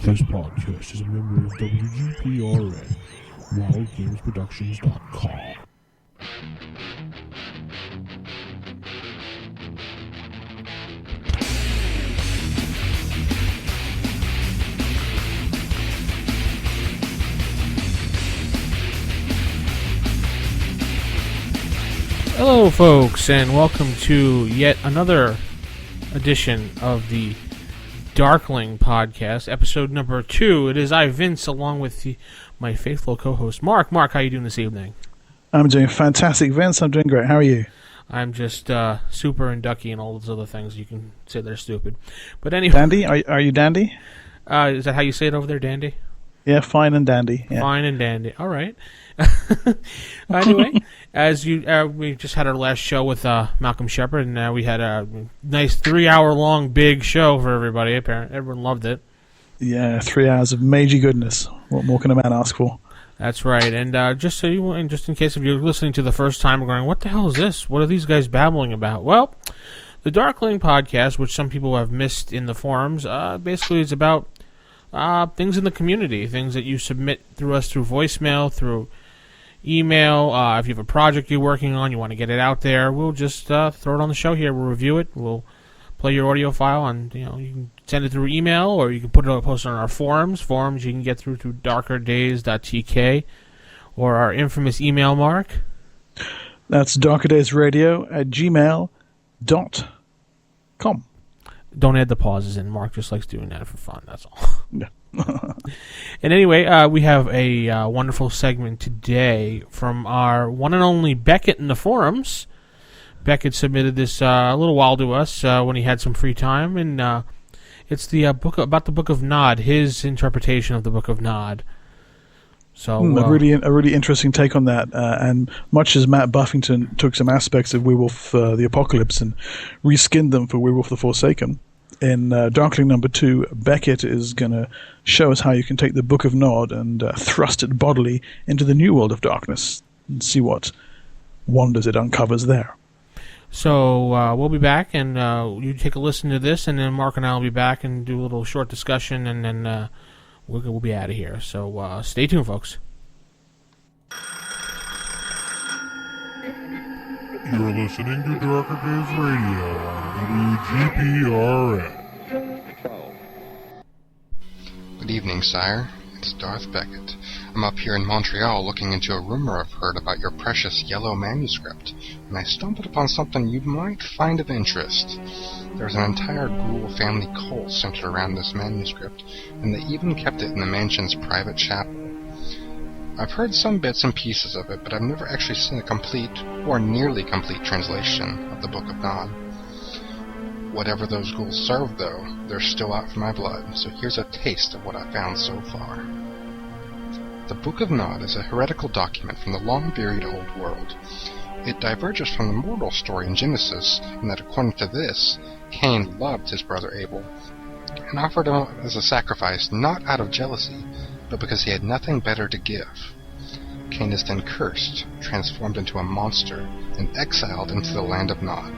This podcast is a member of WGPRN, WildGamesProductions.com. Hello, folks, and welcome to yet another edition of the Darkling Podcast, episode number 2. It is I, Vince, along with my faithful co-host, Mark. Mark, how are you doing this evening? I'm doing fantastic, Vince. I'm doing great. How are you? I'm just super and ducky and all those other things you can say they're stupid. But anyway, Dandy? Are you dandy? Is that how you say it over there, dandy? Yeah, fine and dandy. Yeah. Fine and dandy. All right. Anyway, as we just had our last show with Malcolm Shepard, and now we had a nice 3-hour-long big show for everybody. Apparently, everyone loved it. Yeah, 3 hours of major goodness. What more can a man ask for? That's right. And just in case if you're listening to the first time, going, "What the hell is this? What are these guys babbling about?" Well, the Darkling Podcast, which some people have missed in the forums, basically is about things in the community, things that you submit through us through voicemail, through email. If you have a project you're working on, you want to get it out there, we'll just throw it on the show here. We'll review it. We'll play your audio file, and you can send it through email, or you can post it on our forums. Forums you can get through darkerdays.tk, or our infamous email, Mark. That's darkerdaysradio@gmail.com. Don't add the pauses in. Mark just likes doing that for fun. That's all. Yeah. And anyway, we have a wonderful segment today from our one and only Beckett in the forums. Beckett submitted this a little while to us when he had some free time, and it's the book about the Book of Nod, his interpretation of the Book of Nod. So a really interesting take on that, and much as Matt Buffington took some aspects of Werewolf the Apocalypse and reskinned them for Werewolf the Forsaken, in Darkling number 2, Beckett is going to show us how you can take the Book of Nod and thrust it bodily into the new world of darkness and see what wonders it uncovers there. So we'll be back, and you take a listen to this, and then Mark and I will be back and do a little short discussion, and then we'll be out of here. So stay tuned, folks. You're listening to Darker Days Radio on WGPRN. Good evening, sire. It's Darth Beckett. I'm up here in Montreal looking into a rumor I've heard about your precious yellow manuscript, and I stumbled upon something you might find of interest. There's an entire Ghoul family cult centered around this manuscript, and they even kept it in the mansion's private chapel. I've heard some bits and pieces of it, but I've never actually seen a complete, or nearly complete, translation of the Book of Nod. Whatever those ghouls serve, though, they're still out for my blood, so here's a taste of what I've found so far. The Book of Nod is a heretical document from the long-buried old world. It diverges from the mortal story in Genesis, in that according to this, Cain loved his brother Abel, and offered him as a sacrifice not out of jealousy, but because he had nothing better to give. Cain is then cursed, transformed into a monster, and exiled into the land of Nod.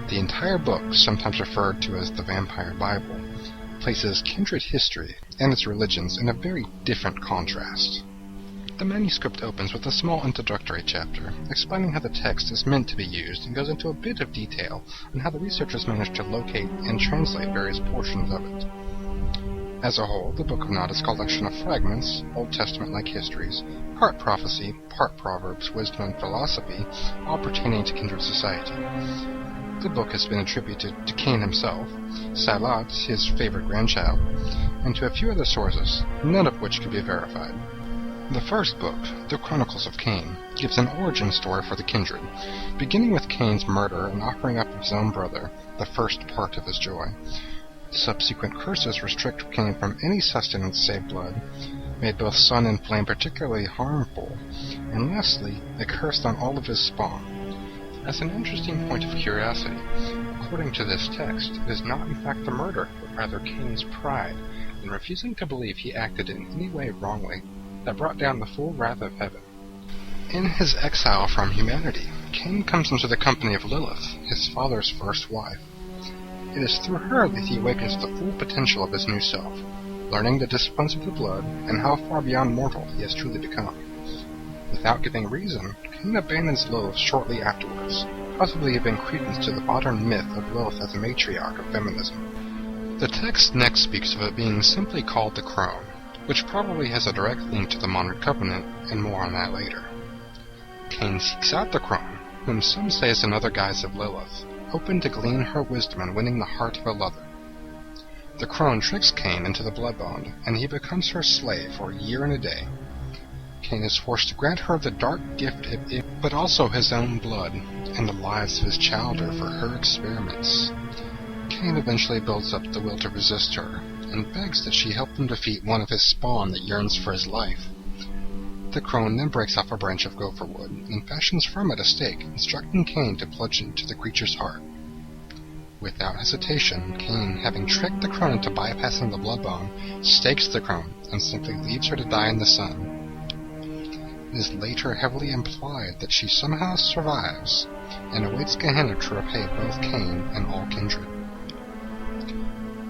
The entire book, sometimes referred to as the Vampire Bible, places kindred history and its religions in a very different contrast. The manuscript opens with a small introductory chapter, explaining how the text is meant to be used, and goes into a bit of detail on how the researchers managed to locate and translate various portions of it. As a whole, the Book of Nod is a collection of fragments, Old Testament-like histories, part prophecy, part proverbs, wisdom, and philosophy, all pertaining to kindred society. The book has been attributed to Cain himself, Salat, his favorite grandchild, and to a few other sources, none of which could be verified. The first book, The Chronicles of Cain, gives an origin story for the kindred, beginning with Cain's murder and offering up his own brother, the first part of his joy. Subsequent curses restrict Cain from any sustenance save blood, made both sun and flame particularly harmful, and lastly, a curse on all of his spawn. As an interesting point of curiosity, according to this text, it is not in fact the murder, but rather Cain's pride, in refusing to believe he acted in any way wrongly, that brought down the full wrath of heaven. In his exile from humanity, Cain comes into the company of Lilith, his father's first wife. It is through her that he awakens the full potential of his new self, learning the disciplines of the blood and how far beyond mortal he has truly become. Without giving reason, Cain abandons Lilith shortly afterwards, possibly giving credence to the modern myth of Lilith as a matriarch of feminism. The text next speaks of it being simply called the Crone, which probably has a direct link to the modern covenant, and more on that later. Cain seeks out the Crone, whom some say is another guise of Lilith, hoping to glean her wisdom in winning the heart of a lover. The Crone tricks Cain into the blood bond, and he becomes her slave for a year and a day. Cain is forced to grant her the dark gift of it, but also his own blood, and the lives of his children for her experiments. Cain eventually builds up the will to resist her, and begs that she help him defeat one of his spawn that yearns for his life. The Crone then breaks off a branch of gopher wood, and fashions from it a stake, instructing Cain to plunge it into the creature's heart. Without hesitation, Cain, having tricked the Crone into bypassing the blood bond, stakes the Crone, and simply leaves her to die in the sun. It is later heavily implied that she somehow survives, and awaits Gehenna to repay both Cain and all kindred.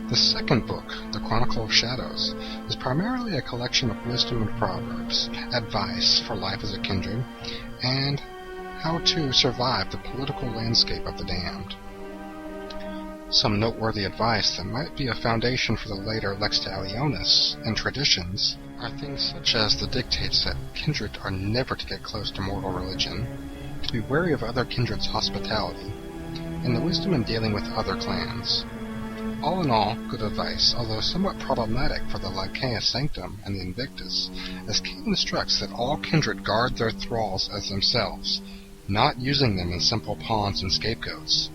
The second book, The Chronicle of Shadows, is primarily a collection of wisdom and proverbs, advice for life as a kindred, and how to survive the political landscape of the damned. Some noteworthy advice that might be a foundation for the later Lex Talionis and traditions are things such as the dictates that kindred are never to get close to mortal religion, to be wary of other kindred's hospitality, and the wisdom in dealing with other clans. All in all, good advice, although somewhat problematic for the Lycaea Sanctum and the Invictus, as Cain instructs that all kindred guard their thralls as themselves, not using them as simple pawns and scapegoats.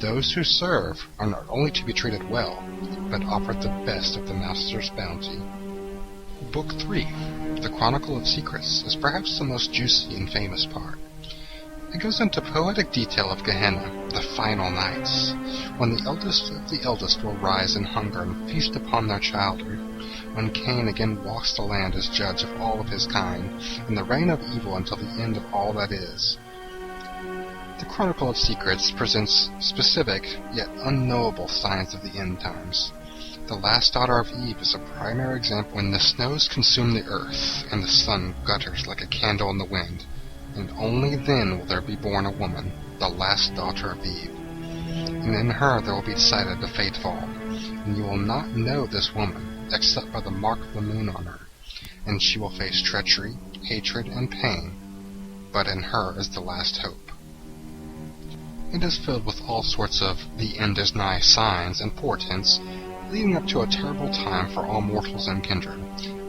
Those who serve are not only to be treated well, but offered the best of the Master's bounty. Book 3, The Chronicle of Secrets, is perhaps the most juicy and famous part. It goes into poetic detail of Gehenna, the final nights, when the eldest of the eldest will rise in hunger and feast upon their childhood, when Cain again walks the land as judge of all of his kind, and the reign of evil until the end of all that is. The Chronicle of Secrets presents specific, yet unknowable signs of the end times. The last daughter of Eve is a primary example when the snows consume the earth, and the sun gutters like a candle in the wind, and only then will there be born a woman, the last daughter of Eve. And in her there will be decided the fate of all, and you will not know this woman, except by the mark of the moon on her, and she will face treachery, hatred, and pain, but in her is the last hope. It is filled with all sorts of the end is nigh signs and portents, leading up to a terrible time for all mortals and kindred,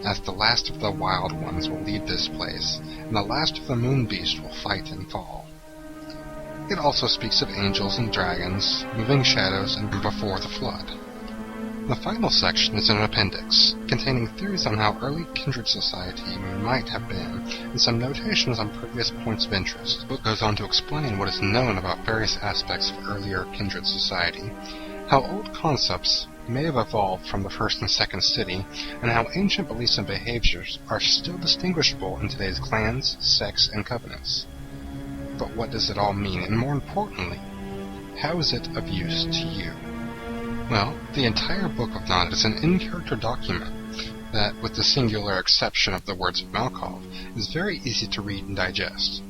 as the last of the wild ones will leave this place, and the last of the moon beast will fight and fall. It also speaks of angels and dragons, moving shadows, and before the flood. The final section is an appendix, containing theories on how early kindred society might have been, and some notations on previous points of interest. The book goes on to explain what is known about various aspects of earlier kindred society, how old concepts may have evolved from the first and second city, and how ancient beliefs and behaviors are still distinguishable in today's clans, sects, and covenants. But what does it all mean, and more importantly, how is it of use to you? Well, the entire Book of Nod is an in-character document that, with the singular exception of the words of Malkov, is very easy to read and digest.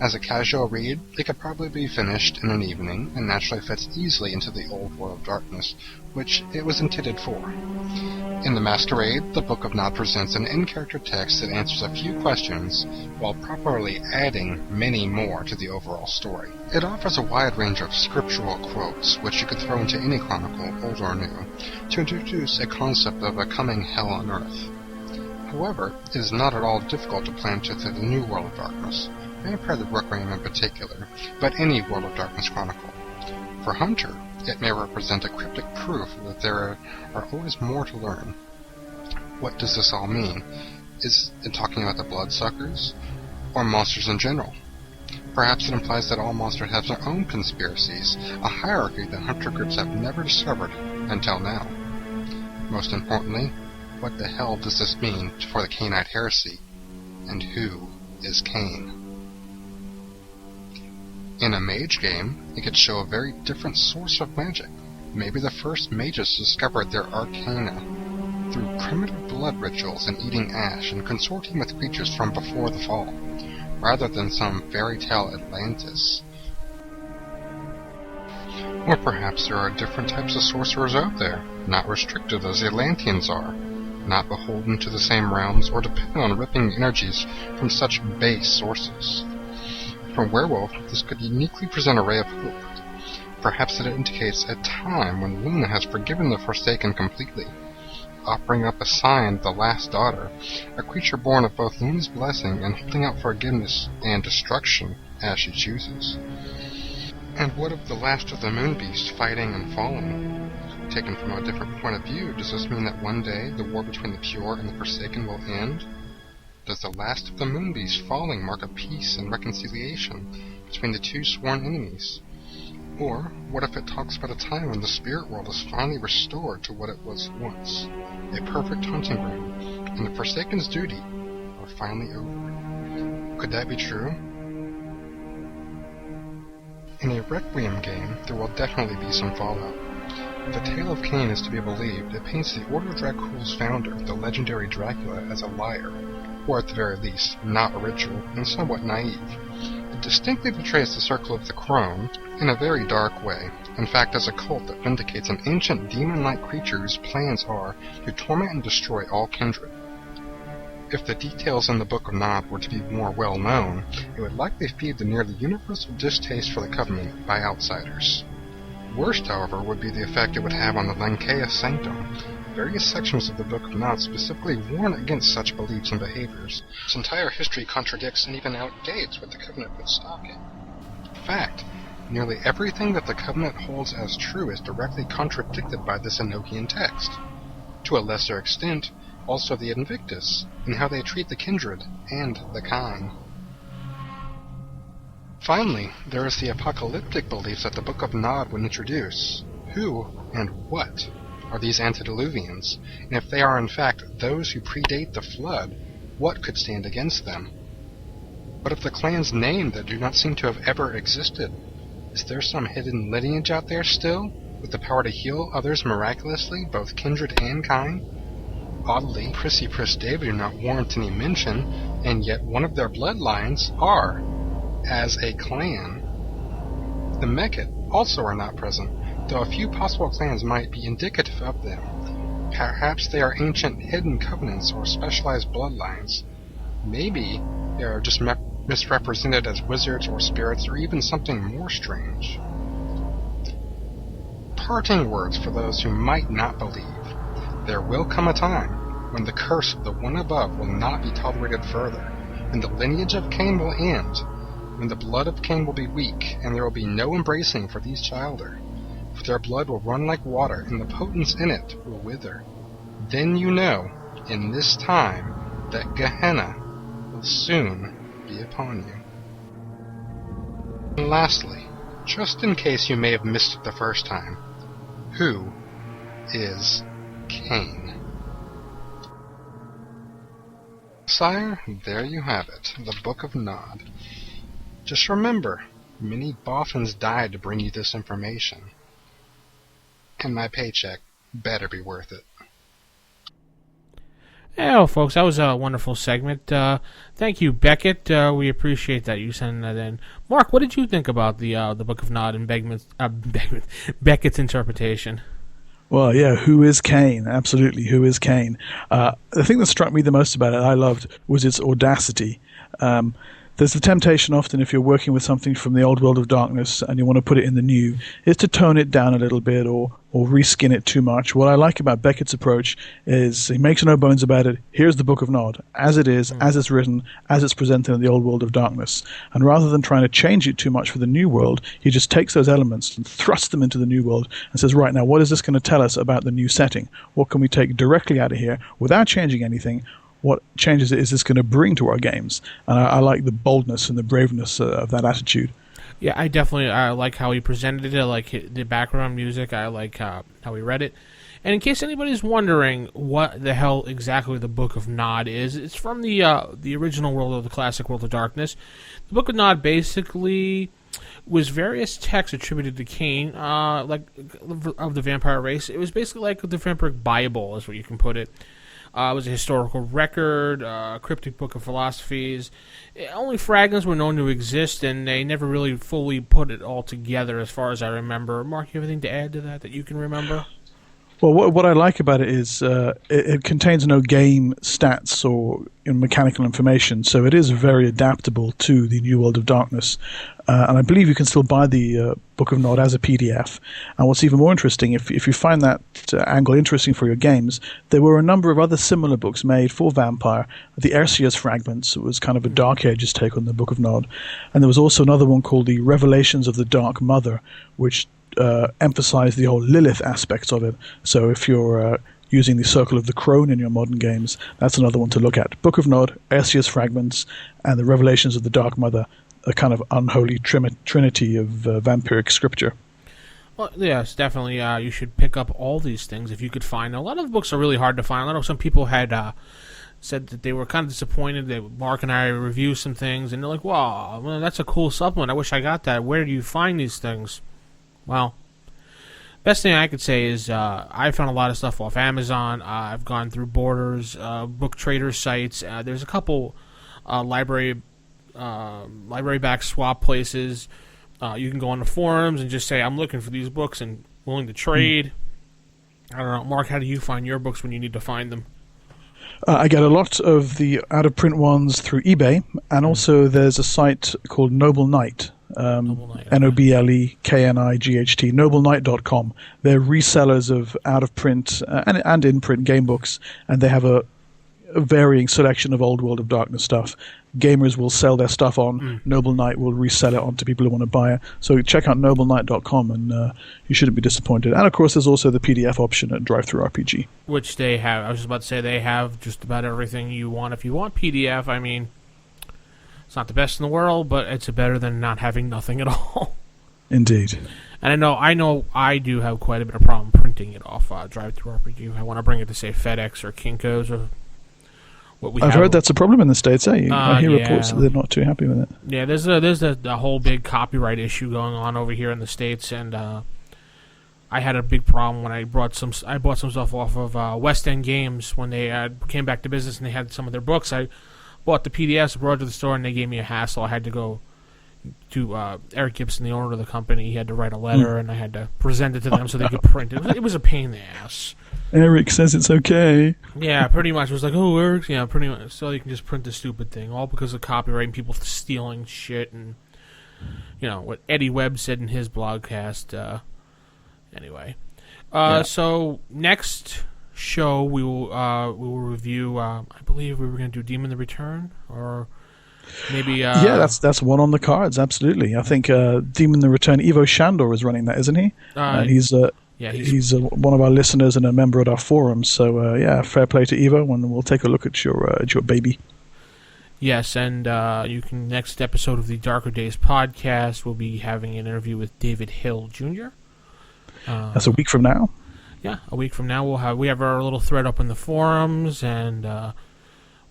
As a casual read, it could probably be finished in an evening, and naturally fits easily into the old world of darkness, which it was intended for. In the Masquerade, the Book of Nod presents an in-character text that answers a few questions, while properly adding many more to the overall story. It offers a wide range of scriptural quotes, which you could throw into any chronicle, old or new, to introduce a concept of a coming hell on earth. However, it is not at all difficult to plan to the new world of darkness, Vampire the Requiem in particular, but any World of Darkness chronicle. For Hunter, it may represent a cryptic proof that there are always more to learn. What does this all mean? Is it talking about the bloodsuckers, or monsters in general? Perhaps it implies that all monsters have their own conspiracies, a hierarchy that hunter groups have never discovered until now. Most importantly, what the hell does this mean for the Cainite heresy? And who is Cain? In a mage game, it could show a very different source of magic. Maybe the first mages discovered their arcana. through primitive blood rituals and eating ash and consorting with creatures from before the fall, rather than some fairy tale Atlantis. Or perhaps there are different types of sorcerers out there, not restricted as the Atlanteans are, not beholden to the same realms or dependent on ripping energies from such base sources. For a werewolf, this could uniquely present a ray of hope. Perhaps it indicates a time when Luna has forgiven the Forsaken completely, offering up a sign, the last daughter, a creature born of both Luna's blessing and holding out forgiveness and destruction as she chooses. And what of the last of the Moonbeast fighting and falling? Taken from a different point of view, does this mean that one day the war between the pure and the Forsaken will end? Does the last of the Moonbeast falling mark a peace and reconciliation between the two sworn enemies? Or, what if it talks about a time when the spirit world is finally restored to what it was once, a perfect hunting ground, and the Forsaken's duty are finally over? Could that be true? In a Requiem game, there will definitely be some fallout. If the tale of Cain is to be believed, it paints the Order of Dracul's founder, the legendary Dracula, as a liar, or at the very least, not original and somewhat naive. It distinctly portrays the Circle of the Crone in a very dark way, in fact as a cult that vindicates an ancient demon-like creature whose plans are to torment and destroy all kindred. If the details in the Book of Nod were to be more well known, it would likely feed the nearly universal distaste for the Covenant by outsiders. Worst, however, would be the effect it would have on the Lancaeus Sanctum. Various sections of the Book of Nod specifically warn against such beliefs and behaviors. Its entire history contradicts and even outdates what the Covenant would stock in. In fact, nearly everything that the Covenant holds as true is directly contradicted by this Enochian text. To a lesser extent, also the Invictus, and how they treat the kindred and the kind. Finally, there is the apocalyptic beliefs that the Book of Nod would introduce. Who and what are these antediluvians? And if they are in fact those who predate the flood, what could stand against them? What of the clans named that do not seem to have ever existed? Is there some hidden lineage out there still, with the power to heal others miraculously, both kindred and kind? Oddly, Prissy Priss David do not warrant any mention, and yet one of their bloodlines are, as a clan. The Mekket also are not present, though a few possible clans might be indicative of them. Perhaps they are ancient hidden covenants or specialized bloodlines. Maybe they are just misrepresented as wizards or spirits or even something more strange. Parting words for those who might not believe. There will come a time when the curse of the one above will not be tolerated further, and the lineage of Cain will end, when the blood of Cain will be weak, and there will be no embracing for these childer. For their blood will run like water, and the potence in it will wither. Then you know, in this time, that Gehenna will soon be upon you. And lastly, just in case you may have missed it the first time, who is Cain? Sire, there you have it, the Book of Nod. Just remember, many boffins died to bring you this information. And my paycheck better be worth it. Well, folks, that was a wonderful segment. Thank you, Beckett. We appreciate that you sending that in. Mark, what did you think about the Book of Nod and Beckett's interpretation? Well, yeah, who is Cain? Absolutely, who is Cain? The thing that struck me the most about it, I loved, was its audacity. There's the temptation often, if you're working with something from the old world of darkness and you want to put it in the new, is to tone it down a little bit or reskin it too much. What I like about Beckett's approach is he makes no bones about it. Here's the Book of Nod, as it is, as it's written, as it's presented in the old world of darkness. And rather than trying to change it too much for the new world, he just takes those elements and thrusts them into the new world and says, right, now what is this going to tell us about the new setting? What can we take directly out of here without changing anything? What changes is this going to bring to our games? And I like the boldness and the braveness of that attitude. Yeah, I like how he presented it. I like the background music. I like how he read it. And in case anybody's wondering what the hell exactly the Book of Nod is, it's from the original world of the classic World of Darkness. The Book of Nod basically was various texts attributed to Cain, like of the vampire race. It was basically like the Vampiric Bible, is what you can put it. It was a historical record, a cryptic book of philosophies. Only fragments were known to exist, and they never really fully put it all together, as far as I remember. Mark, you have anything to add to that you can remember? Well, what I like about it is it contains no game stats or mechanical information, so it is very adaptable to the New World of Darkness. And I believe you can still buy the Book of Nod as a PDF. And what's even more interesting, if you find that angle interesting for your games, there were a number of other similar books made for Vampire. The Ersius Fragments was kind of a Dark Ages take on the Book of Nod. And there was also another one called the Revelations of the Dark Mother, which emphasize the whole Lilith aspects of it. So if you're using the Circle of the Crone in your modern games, that's another one to look at. Book of Nod, Ersius Fragments, and the Revelations of the Dark Mother, a kind of unholy trinity of vampiric scripture. Well, yes, definitely. You should pick up all these things if you could find. A lot of books are really hard to find. I know some people had said that they were kind of disappointed that Mark and I reviewed some things, and they're like, wow, well, that's a cool supplement. I wish I got that. Where do you find these things? Well, best thing I could say is I found a lot of stuff off Amazon. I've gone through Borders, book trader sites. There's a couple library back swap places. You can go on the forums and just say, I'm looking for these books and willing to trade. I don't know. Mark, how do you find your books when you need to find them? I get a lot of the out-of-print ones through eBay, and also there's a site called Noble Knight. Nobleknight, nobleknight.com. They're resellers of out-of-print and in-print game books, and they have a varying selection of old World of Darkness stuff. Gamers will sell their stuff on. Noble Knight will resell it on to people who want to buy it. So check out nobleknight.com, and you shouldn't be disappointed. And of course, there's also the PDF option at DriveThruRPG, which they have. I was just about to say they have just about everything you want. If you want PDF, I mean, it's not the best in the world, but it's better than not having nothing at all. Indeed. And I know I do have quite a bit of problem printing it off DriveThruRPG. I want to bring it to, say, FedEx or Kinko's or what we have. I've heard that's a problem in the States, eh? I hear reports that they're not too happy with it. Yeah, there's a whole big copyright issue going on over here in the States, and I had a big problem when I bought some stuff off of West End Games when they came back to business and they had some of their books. I bought the PDFs, brought it to the store, and they gave me a hassle. I had to go to Eric Gibson, the owner of the company. He had to write a letter, and I had to present it to them so they could print it. It was a pain in the ass. Eric says it's okay. Yeah, pretty much. It was like, oh, Eric, yeah, pretty much. So you can just print the stupid thing, all because of copyright and people stealing shit, and what Eddie Webb said in his blogcast. Anyway, so next show we will review. I believe we were going to do Demon the Return, or maybe. That's one on the cards. Absolutely, I think Demon the Return. Ivo Shandor is running that, isn't he? And he's one of our listeners and a member at our forums. So fair play to Ivo, and we'll take a look at your baby. Yes, and you can next episode of the Darker Days podcast. We'll be having an interview with David Hill Jr. That's a week from now. Yeah, a week from now we have our little thread up in the forums, and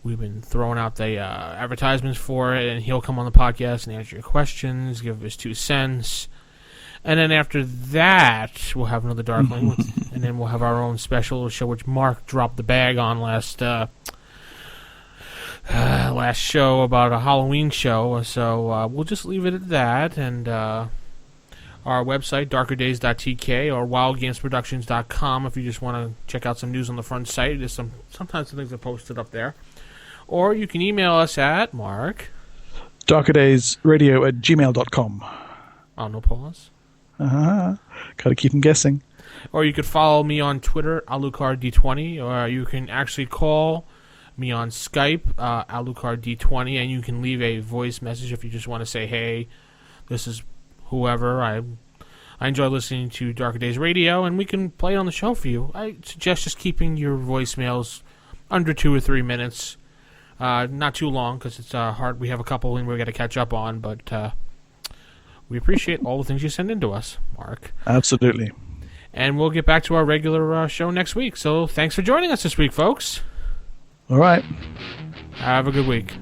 we've been throwing out the advertisements for it, and he'll come on the podcast and answer your questions, give his 2 cents, and then after that we'll have another Darkling, and then we'll have our own special show, which Mark dropped the bag on last show about a Halloween show. So we'll just leave it at that, and our website, darkerdays.tk, or wildgamesproductions.com, if you just want to check out some news on the front site. There's sometimes some things are posted up there. Or you can email us at, Mark? darkerdaysradio@gmail.com. Oh, no pause? Got to keep them guessing. Or you could follow me on Twitter, AlucardD20, or you can actually call me on Skype, AlucardD20, and you can leave a voice message if you just want to say, hey, this is whoever. I enjoy listening to Darker Days Radio, and we can play it on the show for you. I suggest just keeping your voicemails under 2 or 3 minutes. Not too long, because it's hard. We have a couple and we've got to catch up on, but we appreciate all the things you send in to us, Mark. Absolutely. And we'll get back to our regular show next week. So thanks for joining us this week, folks. All right. Have a good week.